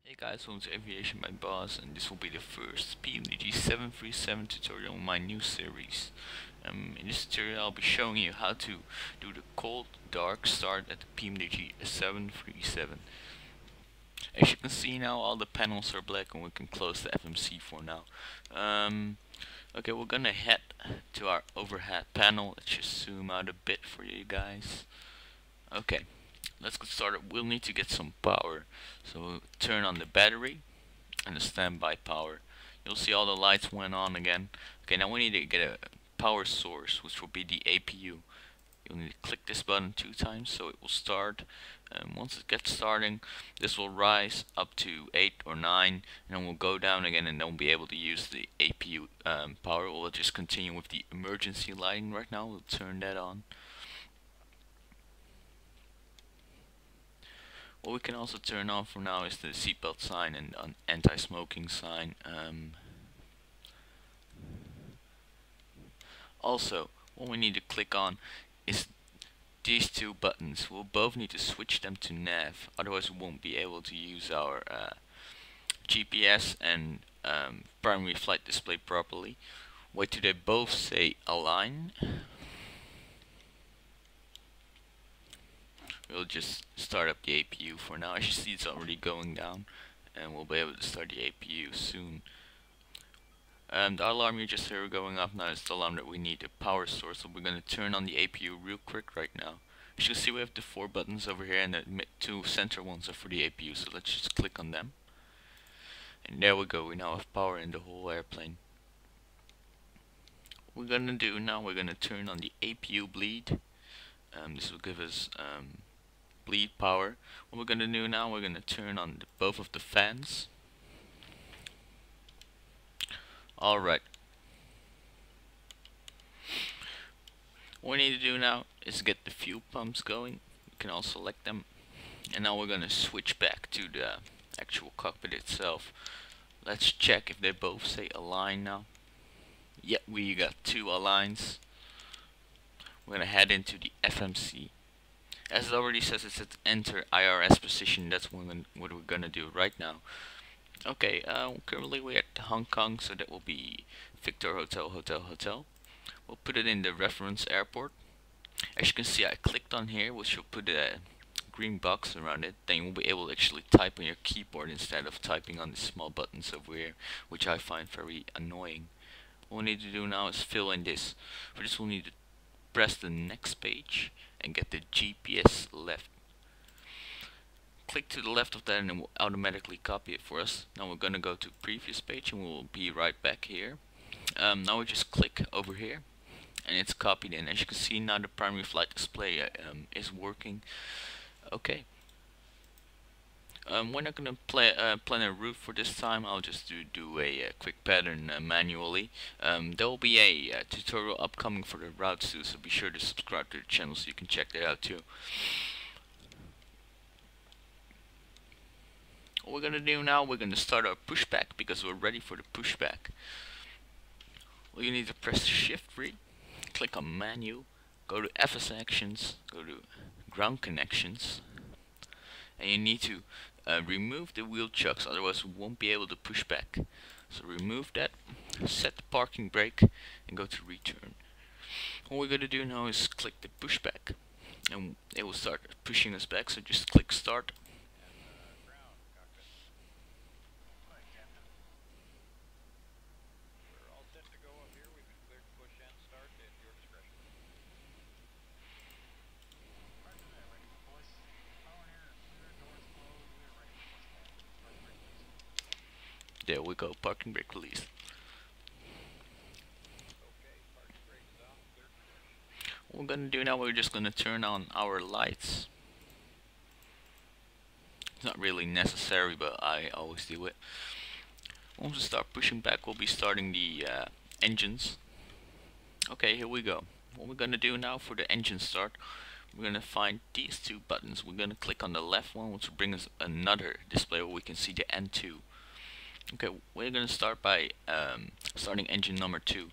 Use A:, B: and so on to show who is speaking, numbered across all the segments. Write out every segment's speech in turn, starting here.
A: Hey guys, welcome to Aviation by Boss, and this will be the first PMDG 737 tutorial in my new series. In this tutorial I'll be showing you how to do the cold dark start at the PMDG 737. As you can see now, all the panels are black and we can close the FMC for now. Okay, we're gonna head to our overhead panel. Let's just zoom out a bit for you guys. Okay, let's get started. We'll need to get some power, so we'll turn on the battery and the standby power. You'll see all the lights went on again. Okay, now we need to get a power source, which will be the APU. You'll need to click this button 2 times so it will start. Once it gets starting, this will rise up to 8 or 9, and then we'll go down again, and then we'll be able to use the APU power. We'll just continue with the emergency lighting right now. We'll turn that on. What we can also turn on for now is the seatbelt sign and an anti-smoking sign. Also, what we need to click on is these 2 buttons. We'll both need to switch them to nav, otherwise we won't be able to use our GPS and primary flight display properly. Wait till they both say align. We'll just start up the APU for now. As you see, it's already going down, and we'll be able to start the APU soon. The alarm you just heard going off now is the alarm that we need a power source, so we're going to turn on the APU real quick right now. As you can see, we have the 4 buttons over here, and the 2 center ones are for the APU, so let's just click on them. And there we go, we now have power in the whole airplane. What we're going to do now, we're going to turn on the APU bleed. This will give us bleed power. What we're going to do now, we're going to turn on both of the fans. Alright. What we need to do now is get the fuel pumps going. You can all select them. And now we're going to switch back to the actual cockpit itself. Let's check if they both say align now. Yep, we got 2 aligns. We're going to head into the FMC. As it already says, it says enter IRS position. That's what we're going to do right now. Okay, currently we're at Hong Kong, so that will be Victor Hotel Hotel Hotel. We'll put it in the reference airport. As you can see, I clicked on here, which will put a green box around it. Then you'll be able to actually type on your keyboard instead of typing on the small buttons over here, which I find very annoying. What we need to do now is fill in this. For this we'll need to press the next page and get the GPS left. Click to the left of that and it will automatically copy it for us. Now we're going to go to previous page and we'll be right back here. Now we just click over here and it's copied in. As you can see now, the primary flight display is working. Okay. We're not going to plan a route for this time. I'll just do a quick pattern manually. There will be a tutorial upcoming for the routes too, so be sure to subscribe to the channel so you can check that out too. What we're going to do now, we're going to start our pushback because we're ready for the pushback. Well, you need to press Shift 3, click on Menu, go to FSX, go to Ground Connections, and you need to remove the wheel chucks, otherwise we won't be able to push back. So remove that, set the parking brake, and go to return. What we're going to do now is click the pushback, and it will start pushing us back, so just click start. There we go, parking brake released. What we're going to do now, we're just going to turn on our lights. It's not really necessary, but I always do it. Once we start pushing back, we'll be starting the engines. Okay, here we go. What we're going to do now for the engine start, we're going to find these 2 buttons. We're going to click on the left one, which will bring us another display where we can see the N2. Okay, we're going to start by starting engine number 2. What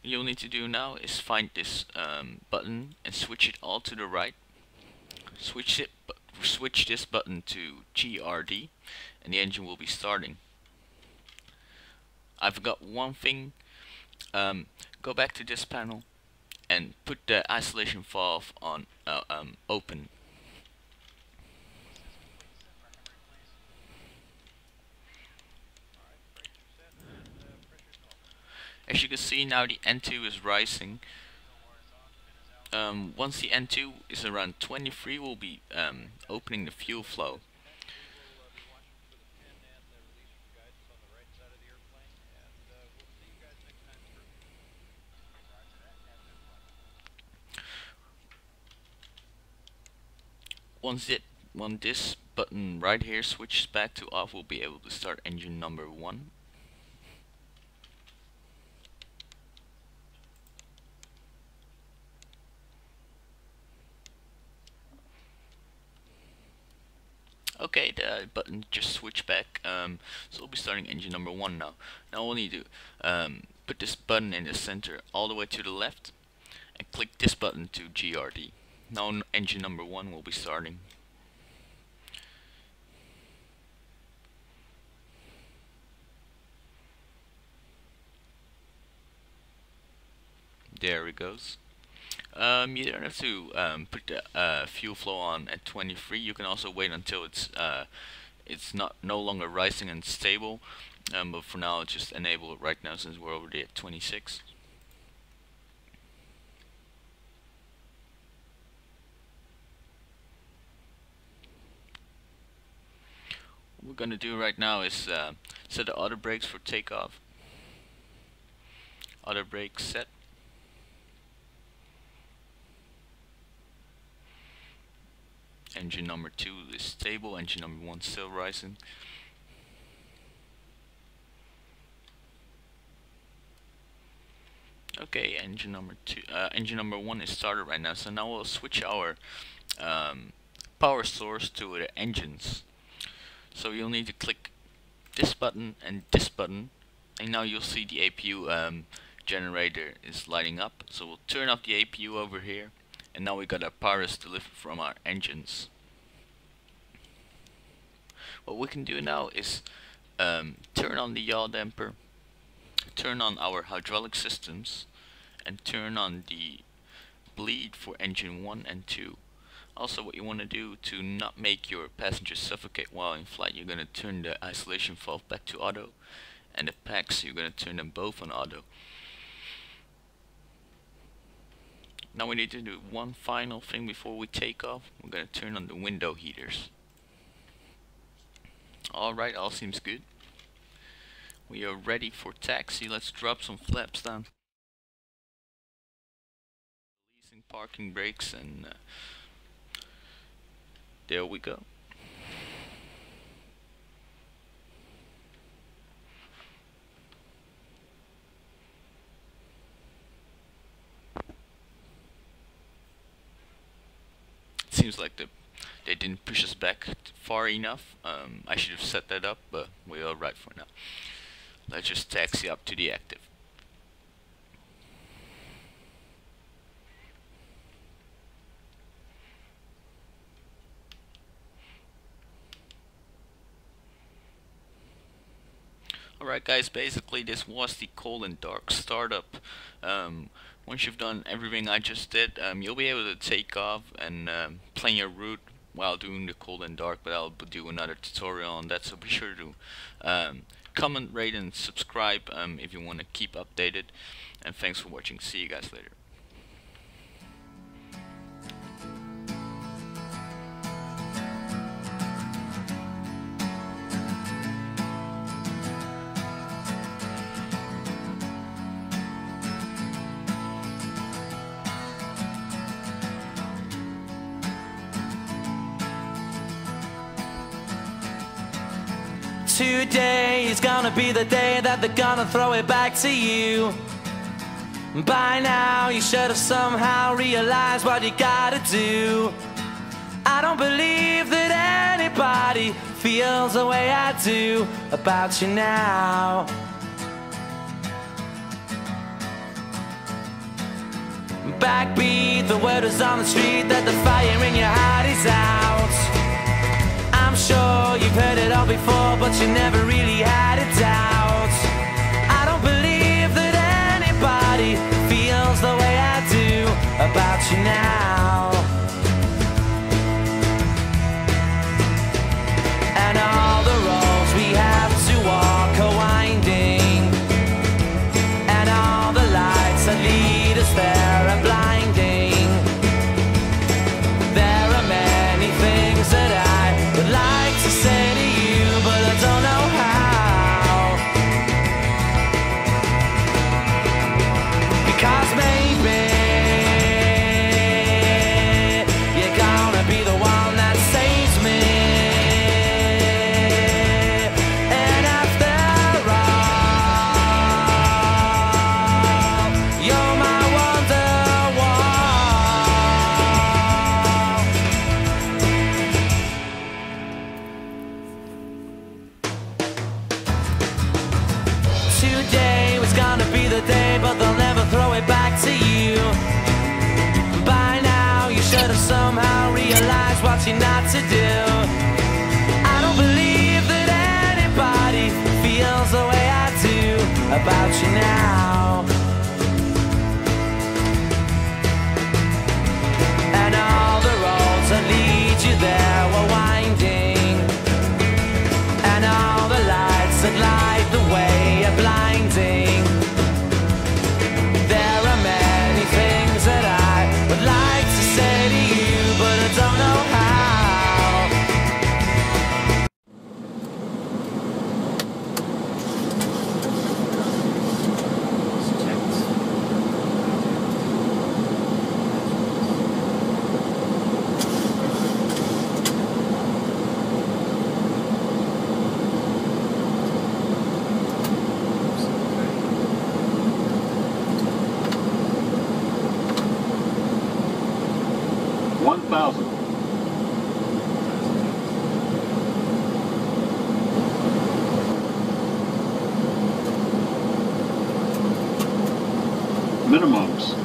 A: you'll need to do now is find this button and switch it all to the right. switch this button to GRD, and the engine will be starting. I forgot one thing. Go back to this panel and put the isolation valve on open. As you can see now, the N2 is rising. Once the N2 is around 23, we'll be opening the fuel flow. Once this button right here switches back to off, we'll be able to start engine number 1. Okay, the button just switched back, so we'll be starting engine number 1 now. Now we'll need to put this button in the center all the way to the left and click this button to GRD. Now engine number 1 will be starting. There it goes. You don't have to put the fuel flow on at 23. You can also wait until it's no longer rising and stable. But for now, I'll just enable it right now since we're already at 26. What we're gonna do right now is set the auto brakes for takeoff. Auto brakes set. Engine number 2 is stable, engine number 1 still rising. Okay, engine number 1 is started right now, so now we'll switch our power source to the engines. So you'll need to click this button and this button, and now you'll see the APU generator is lighting up. So we'll turn off the APU over here, and now we got our power delivered from our engines. What we can do now is turn on the yaw damper, turn on our hydraulic systems, and turn on the bleed for engine 1 and 2. Also, what you want to do to not make your passengers suffocate while in flight, you're going to turn the isolation valve back to auto, and the packs, you're going to turn them both on auto. Now we need to do one final thing before we take off. We're going to turn on the window heaters. Alright, all seems good. We are ready for taxi. Let's drop some flaps down. Releasing parking brakes, and there we go. Seems like they didn't push us back far enough. I should have set that up, but we're alright for now. Let's just taxi up to the active. Alright guys, basically this was the cold and dark startup. Once you've done everything I just did, you'll be able to take off and plan your route while doing the cold and dark, but I'll do another tutorial on that, so be sure to comment, rate, and subscribe if you want to keep updated, and thanks for watching. See you guys later.
B: Today is gonna be the day that they're gonna throw it back to you. By now you should have somehow realized what you gotta do. I don't believe that anybody feels the way I do about you now. backbeat. The word is on the street that the fire in your heart is out. I'm sure you've heard it all before, but you never really had a doubt. I don't believe that anybody feels the way I do about you now. And all the roads we have to walk are winding, and all the lights that lead us there are blinding. There are many things that I would like to say to you, but I don't know how. Because maybe you're gonna be the one that saves me. And after all, you're my Today was gonna be the day, but they'll never throw it back to you. By now you should have somehow realized what you're not to do. I don't believe that anybody feels the way I do about you now. And all the roads that lead you there were winding, and all the lights that light the way are blinding. There are many things that I would like to say to you, but I don't know how.
C: Minimums.